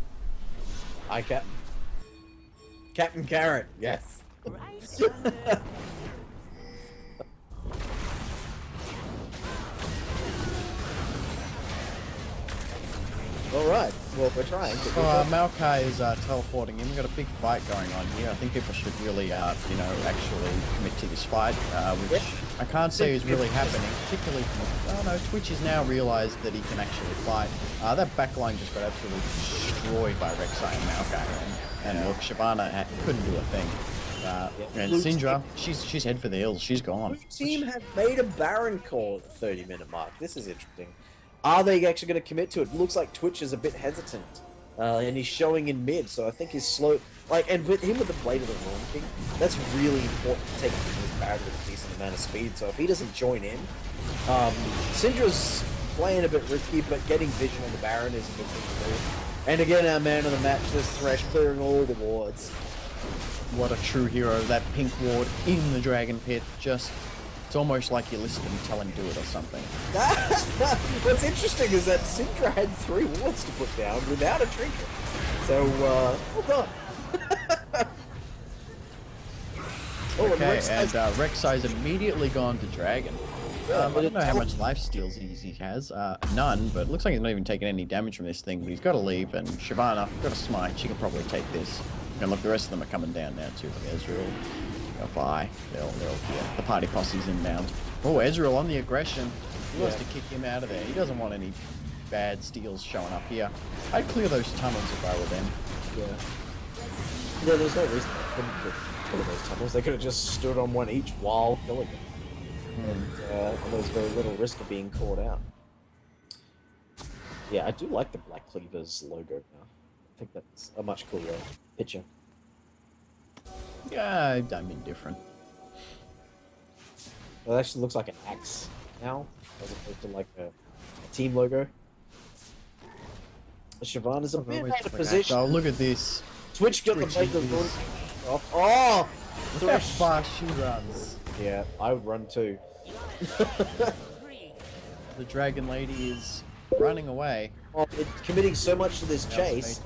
Hi, Captain Carrot. Yes. Alright, well, we're trying. So, Maokai is teleporting in. We've got a big fight going on here. I think people should really, actually commit to this fight, which I can't say is really happening, particularly from... Oh no, Twitch has now realised that he can actually fight. That backline just got absolutely destroyed by Rek'Sai and Maokai. And look, Shyvana couldn't do a thing. And Syndra, she's head for the hills. She's gone. The team have made a Baron call at the 30-minute mark. This is interesting. Are they actually going to commit to it? It looks like Twitch is a bit hesitant. And he's showing in mid, so I think he's slow. And with him with the Blade of the Wrong King, that's really important to take his Baron with a decent amount of speed. So if he doesn't join in, Syndra's playing a bit risky, but getting vision on the Baron is a good thing to do. And again, our man of the match, this Thresh, clearing all the wards. What a true hero. That pink ward in the Dragon Pit, just... It's almost like you listen and tell him do it or something. What's interesting is that Syndra had 3 wards to put down without a trinket. So, well done. Okay, and Rek'Sai's immediately gone to Dragon. I don't know how much life steals he has. None, but it looks like he's not even taking any damage from this thing, but he's got to leave, and Shyvana, got a smite, she can probably take this. And look, the rest of them are coming down now too, like Ezreal. Bye. They're all here. The party posse's inbound. Oh, Ezreal on the aggression. He wants to kick him out of there. He doesn't want any bad steals showing up here. I'd clear those tunnels if I were them. Yeah, there's no reason they couldn't clear those tunnels. They could have just stood on one each while killing them. And there was very little risk of being caught out. Yeah, I do like the Black Cleavers logo now. I think that's a much cooler picture. Yeah, I'm indifferent. It actually looks like an axe now, as opposed to like a team logo. Shyvana's a bit out of position. Oh, look at this. Twitch got the Twitchy bait the is- run off. Oh! Look how Thresh. fast she runs. Yeah, I would run too. The dragon lady is running away. Oh, it's committing so much to this chase.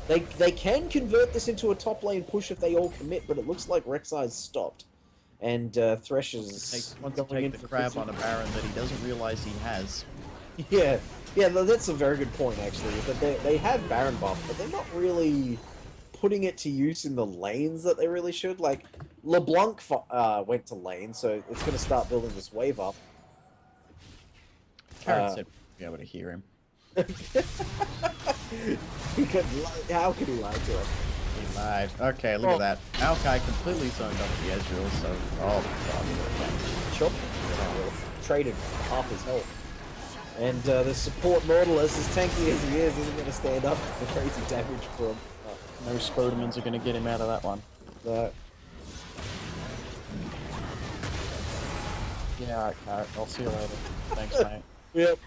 They can convert this into a top lane push if they all commit, but it looks like Rek'Sai's stopped. And Thresh is Wants to going in take the for crab pushing. on a Baron that he doesn't realize he has. Yeah, that's a very good point actually. Is that they have Baron buff, but they're not really putting it to use in the lanes that they really should. Like LeBlanc went to lane, so it's going to start building this wave up. Carrot said we'd be able to hear him. He could. How could he lie to us? He lied. Okay, look at that. Maokai completely zoned up the Ezreal, so... Oh, God, look at that. Chop. Traded half his health. And the support Nautilus, as tanky as he is, isn't going to stand up to the crazy damage from. No Spodemans are going to get him out of that one. Yeah, alright, Carrot. I'll see you later. Thanks, mate. Yep.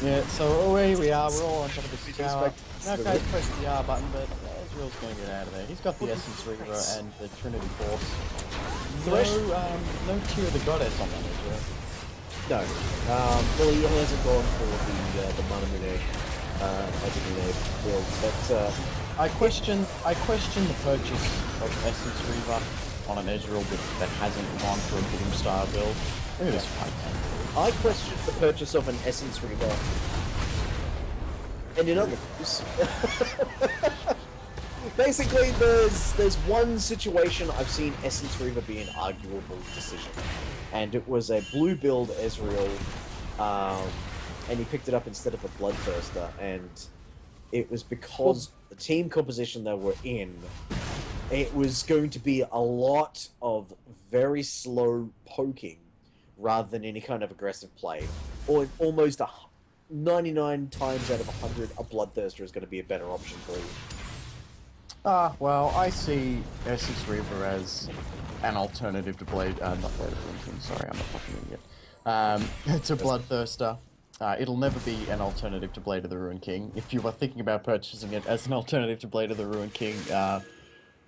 Yeah, so away we are. We're all on top of this tower. Respect- Maokai's pressed the R button, but Ezreal's going to get out of there. He's got the Essence Reaver and the Trinity Force. No Tear of the Goddess on that Ezreal. No. Well, he hasn't gone for the Manamune Manamune build, but I question the purchase of Essence Reaver on an Ezreal that hasn't gone for a Boom Star build. Look at this fight. I question the purchase of an Essence Reaver. And in other news, basically, there's one situation I've seen Essence Reaver be an arguable decision, and it was a blue build Ezreal, and he picked it up instead of a Bloodthirster, and it was because the team composition they were in, it was going to be a lot of very slow poking rather than any kind of aggressive play, or almost 99 times out of 100, a Bloodthirster is going to be a better option for you. Well, I see Essence Reaver as an alternative to Blade, not Blade of Lincoln, sorry, I'm a fucking idiot. To Bloodthirster. It'll never be an alternative to Blade of the Ruined King. If you are thinking about purchasing it as an alternative to Blade of the Ruined King,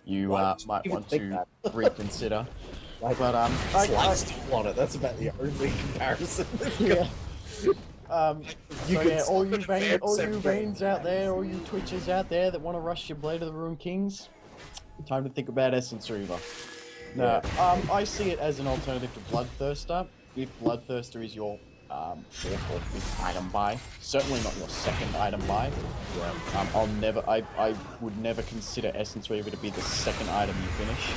you might want to reconsider. Like, But I still on it. That's about the only comparison. yeah. You So could yeah, all you stop it all you every veins out there, all you Twitchers out there that want to rush your Blade of the Ruined Kings, time to think about Essence Reaver. No, I see it as an alternative to Bloodthirster. If Bloodthirster is your fourth or fifth item buy, certainly not your second item buy. I would never consider Essence Reaver to be the second item you finish.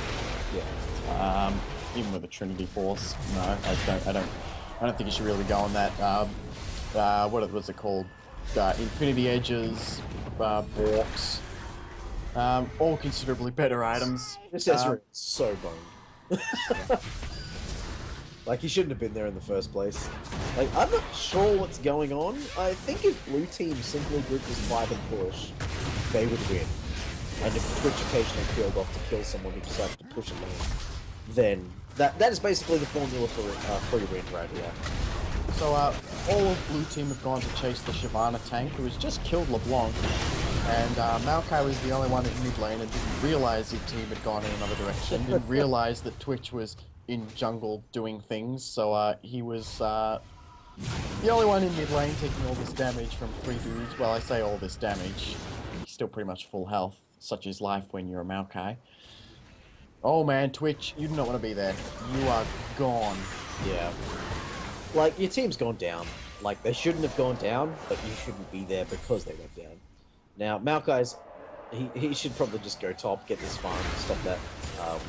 Yeah. Even with a Trinity Force, no, I don't think you should really go on that. What was it called? Infinity Edges, Borks, all considerably better items. This Ezreal is so boned. Like, he shouldn't have been there in the first place. Like, I'm not sure what's going on. I think if Blue Team simply grouped as 5 and push, they would win. And if Twitch occasionally peeled off to kill someone who decided to push a lane, then that is basically the formula for free win right here. So all of Blue Team have gone to chase the Shyvana tank, who has just killed LeBlanc, and Maokai was the only one in mid lane and didn't realize his team had gone in another direction, didn't realize that Twitch was in jungle doing things, so he was the only one in mid lane taking all this damage from 3 dudes. Well, I say all this damage, he's still pretty much full health, such is life when you're a Maokai. Oh man, Twitch, you do not want to be there. You are gone. Yeah. Like, your team's gone down. Like, they shouldn't have gone down, but you shouldn't be there because they went down. Now, Maokai's, he should probably just go top, get this farm, stop that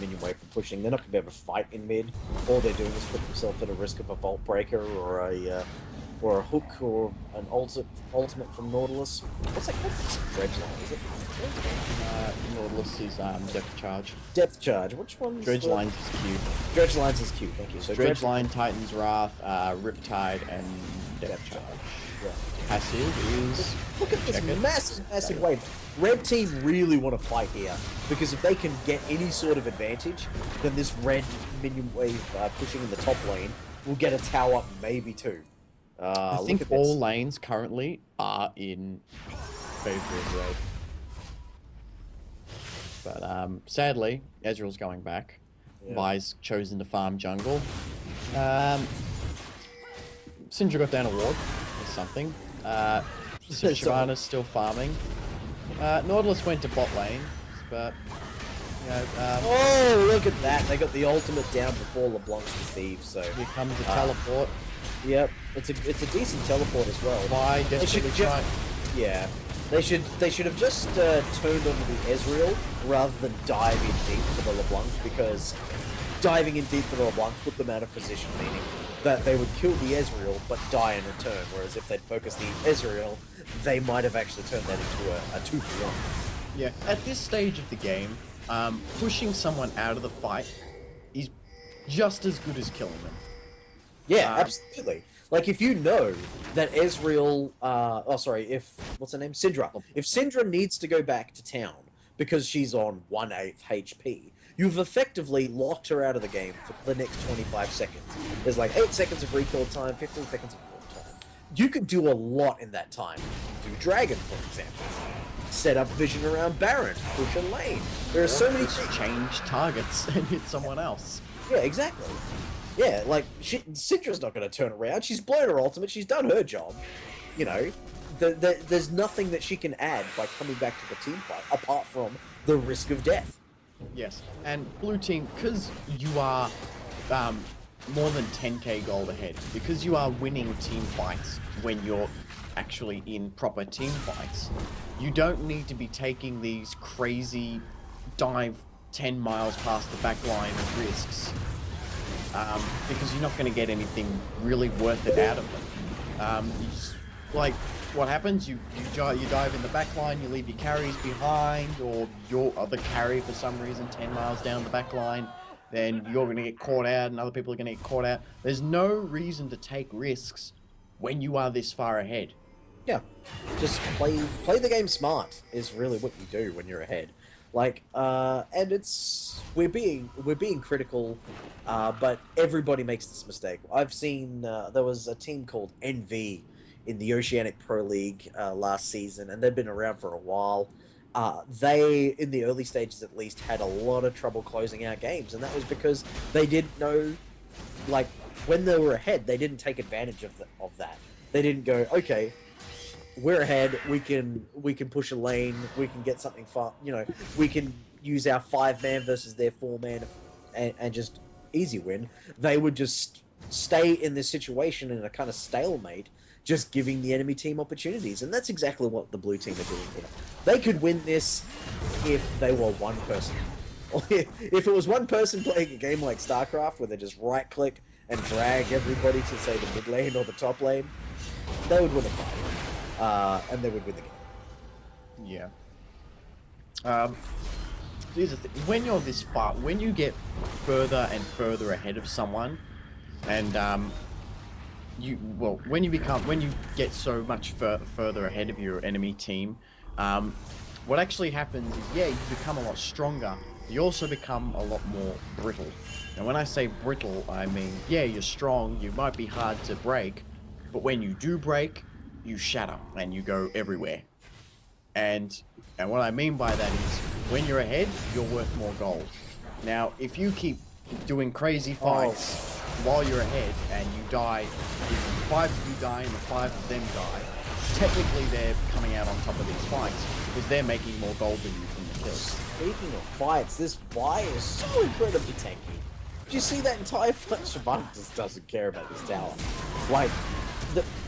minion wave from pushing. They're not going to be able to fight in mid. All they're doing is put themselves at a risk of a Vault Breaker or a hook or an ultimate from Nautilus. What's that called? Dredgeline, is it? Nautilus is Depth Charge. Depth Charge. Which one's Dredgelines is Q. Dredgelines is Q, thank you. So Dredgeline, Titan's Wrath, Riptide, and Depth charge. Yeah. Passive is... Look at this Check it. massive wave. Red team really want to fight here, because if they can get any sort of advantage, then this red minion wave pushing in the top lane will get a tower up, maybe two. I Look think at all this. lanes currently are in favor of red. But sadly, Ezreal's going back. Yeah. Vi's chosen to farm jungle. Syndra got down a ward or something. Shyvana's still farming. Nautilus went to bot lane, but you know, Oh, look at that! They got the ultimate down before LeBlanc's Deceive, so here comes a teleport. yep, it's a decent teleport as well. Vi They should desperately ju- try. Yeah, they should have just turned onto the Ezreal rather than dive in deep for the LeBlanc, because diving in deep for the LeBlanc put them out of position, meaning that they would kill the Ezreal but die in return. Whereas if they'd focused the Ezreal, they might have actually turned that into a 2-for-1. Yeah, at this stage of the game, pushing someone out of the fight is just as good as killing them. Yeah, Um, absolutely. Like, if you know that Ezreal, if, what's her name? Syndra. If Syndra needs to go back to town because she's on 1/8 HP, you've effectively locked her out of the game for the next 25 seconds. There's like 8 seconds of recall time, 15 seconds of recall time. You can do a lot in that time. Do Dragon, for example. Set up vision around Baron, push a lane. There are so many Just change targets and hit someone else. Yeah, exactly. Yeah, like, Syndra's not going to turn around. She's blown her ultimate. She's done her job. You know, there's nothing that she can add by coming back to the team fight apart from the risk of death. Yes, and blue team, because you are more than 10k gold ahead, because you are winning team fights when you're actually in proper team fights, you don't need to be taking these crazy dive 10 miles past the back line of risks, because you're not going to get anything really worth it out of them. You just, like, what happens? You dive in the back line, you leave your carries behind, or you're the carry for some reason 10 miles down the back line, then you're going to get caught out and other people are going to get caught out. There's no reason to take risks when you are this far ahead. Yeah, just play the game smart is really what you do when you're ahead. Like, and we're being critical, but everybody makes this mistake. I've seen there was a team called NV in the Oceanic Pro League last season, and they've been around for a while. They, in the early stages at least, had a lot of trouble closing out games, and that was because they didn't know, like, when they were ahead, they didn't take advantage of that. They didn't go, okay, we're ahead, we can push a lane, we can get something far, you know, we can use our 5-man versus their 4-man and just easy win. They would just stay in this situation in a kind of stalemate, just giving the enemy team opportunities, and that's exactly what the blue team are doing here. They could win this if they were one person. If it was one person playing a game like StarCraft, where they just right-click and drag everybody to, say, the mid lane or the top lane, they would win a fight, and they would win the game. Yeah. Here's the thing. When you're this far, when you get further and further ahead of someone, and when you get so much further ahead of your enemy team, what actually happens is, yeah, you become a lot stronger. You also become a lot more brittle. And when I say brittle, I mean, yeah, you're strong, you might be hard to break, but when you do break, you shatter and you go everywhere. And what I mean by that is, when you're ahead, you're worth more gold. Now, if you keep doing crazy fights while you're ahead and you die, if 5 of you die and the 5 of them die, technically they're coming out on top of these fights because they're making more gold than you from the kills. Speaking of fights, this Vi is so incredibly tanky. Did you see that entire fight? Shyvana just doesn't care about this tower. Like,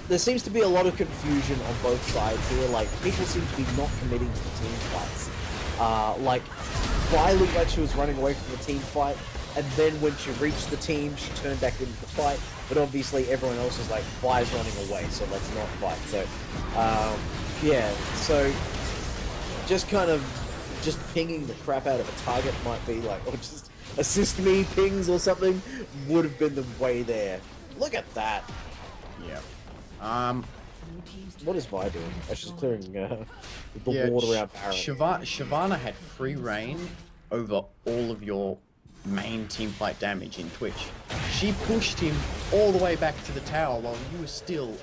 there seems to be a lot of confusion on both sides here. Like, people seem to be not committing to the team fights. Like, Vi looked like she was running away from the team fight, and then when she reached the team, she turned back into the fight. But obviously, everyone else is like, Vi's running away, so let's not fight. So, yeah, so just kind of pinging the crap out of a target might be like, or just assist me pings or something would have been the way there. Look at that. Yeah. What is Vi doing? Oh, she's clearing the water out Baron. Shyvana had free reign over all of your main teamfight damage in Twitch. She pushed him all the way back to the tower while you were still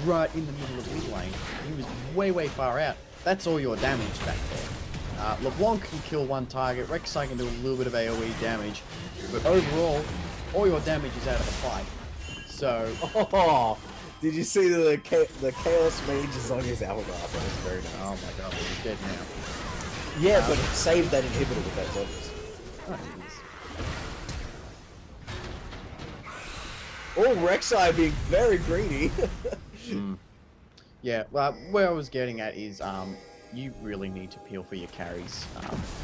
right in the middle of mid lane. He was way far out. That's all your damage back there. LeBlanc can kill one target, Rek'Sai can do a little bit of AoE damage, but overall, all your damage is out of the fight. So... Oh, did you see the Chaos Mage is on his hourglass? That was very nice. Oh my god, he's dead now. Yeah, but it saved that inhibitor with that zombies. Oh, Rek'Sai being very greedy. Yeah, well, where I was getting at is, you really need to peel for your carries.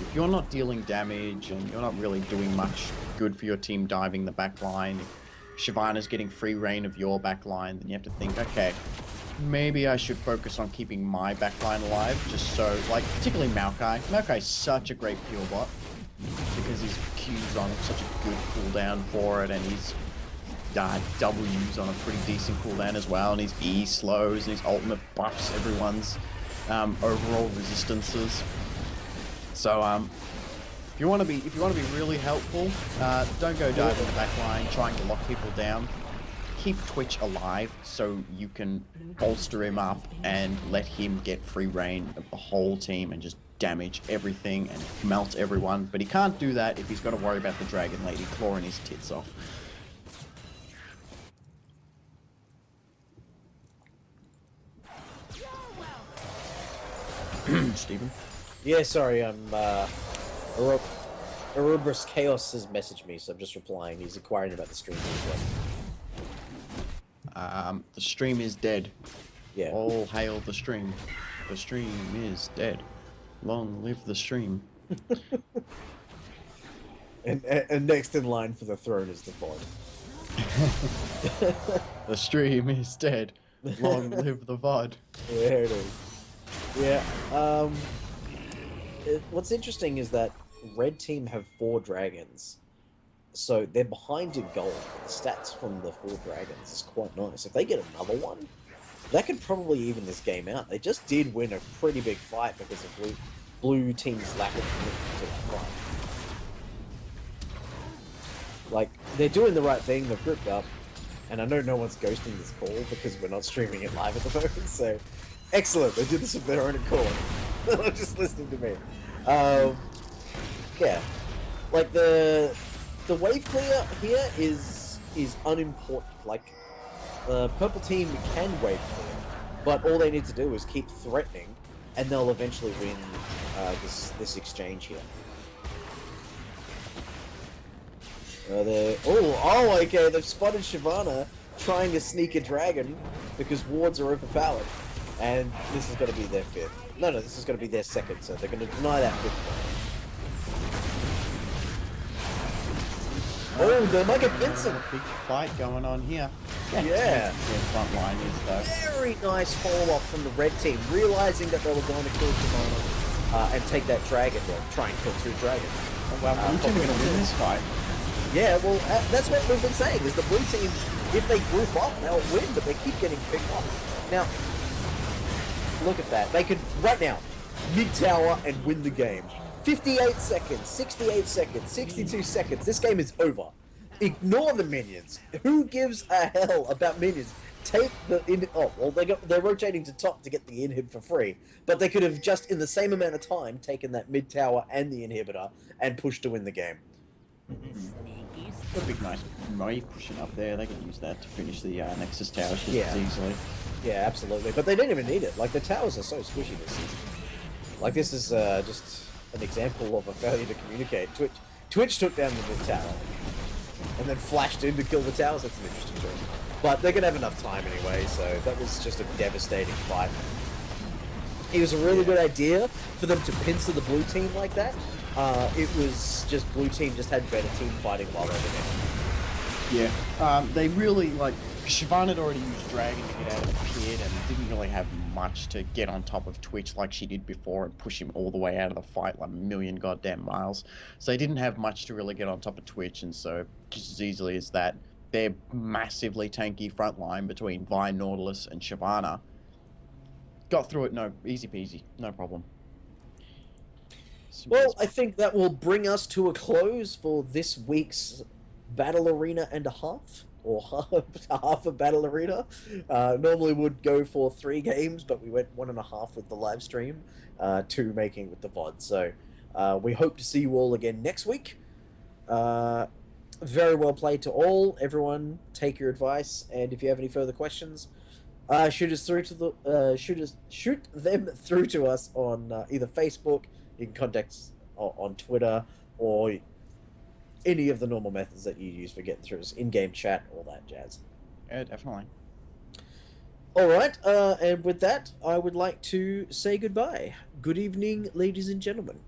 If you're not dealing damage and you're not really doing much good for your team diving the back line, if Shyvana's getting free reign of your back line, then you have to think, okay, maybe I should focus on keeping my back line alive, just so, like, particularly Maokai. Maokai's such a great peel bot, because his Q's on such a good cooldown for it, and his W's on a pretty decent cooldown as well, and his E slows, and his ultimate buffs everyone's overall resistances. So, if you want to be really helpful, don't go diving the back line, trying to lock people down. Keep Twitch alive so you can bolster him up and let him get free reign of the whole team and just damage everything and melt everyone. But he can't do that if he's got to worry about the Dragon Lady clawing his tits off. Stephen? Yeah, sorry, Ouroboros Chaos has messaged me, so I'm just replying. He's inquiring about the stream as well. The stream is dead. Yeah. All hail the stream. The stream is dead. Long live the stream. And next in line for the throne is the VOD. The stream is dead. Long live the VOD. There it is. Yeah. What's interesting is that Red Team have 4 dragons, so they're behind in gold. The stats from the 4 dragons is quite nice. If they get another one, that could probably even this game out. They just did win a pretty big fight because of blue team's lack of commitment to that fight. Like, they're doing the right thing. They've grouped up, and I know no one's ghosting this call because we're not streaming it live at the moment. So, excellent. They did this of their own accord. They're not just listening to me. Yeah, like the wave clear here is unimportant. Like the purple team can wave clear, but all they need to do is keep threatening, and they'll eventually win this exchange here. Okay, they've spotted Shyvana trying to sneak a dragon because wards are overpowered, and this is going to be their 5th. No, this is going to be their 2nd, so they're going to deny that 5th one. Oh, they're like a Vincent. Big fight going on here. Yeah. Front line is though. Very nice follow-up from the red team, realizing that they were going to kill Shyvana and take that dragon, or try and kill 2 dragons. Oh, wow, blue team are going to win this fight. Yeah, well, that's what we've been saying, is the blue team, if they group up, they'll win, but they keep getting picked up. Now, look at that. They could, right now, mid-tower and win the game. 58 seconds, 68 seconds, 62 seconds. This game is over. Ignore the minions. Who gives a hell about minions? Take the they're rotating to top to get the inhib for free, but they could have just in the same amount of time taken that mid tower and the inhibitor and pushed to win the game. A big nice wave pushing up there. They could use that to finish the Nexus towers just Yeah. as easily. Yeah, absolutely. But they don't even need it. Like the towers are so squishy this season. Like this is just an example of a failure to communicate. Twitch took down the mid tower and then flashed in to kill the towers. That's an interesting choice. But they're gonna have enough time anyway, so that was just a devastating fight. It was a really good idea for them to pincer the blue team like that. It was just blue team just had better team fighting while they were there. Yeah, they really, like, Shyvana had already used Dragon to get out of the pit and didn't really have much to get on top of Twitch like she did before and push him all the way out of the fight like a million goddamn miles. So they didn't have much to really get on top of Twitch, and so just as easily as that, their massively tanky front line between Vine, Nautilus, and Shyvana. Got through it, easy peasy, no problem. Simple Well, as- I think that will bring us to a close for this week's Battle Arena and a half, or half a Battle Arena. Normally would go for 3 games, but we went 1.5 with the live stream, 2 making with the VOD. So we hope to see you all again next week. Very well played to all. Everyone, take your advice, and if you have any further questions, shoot them through to us on either Facebook. You can contact us on Twitter or any of the normal methods that you use for getting through us, in-game chat, all that jazz. Yeah, definitely. All right, and with that, I would like to say goodbye. Good evening, ladies and gentlemen.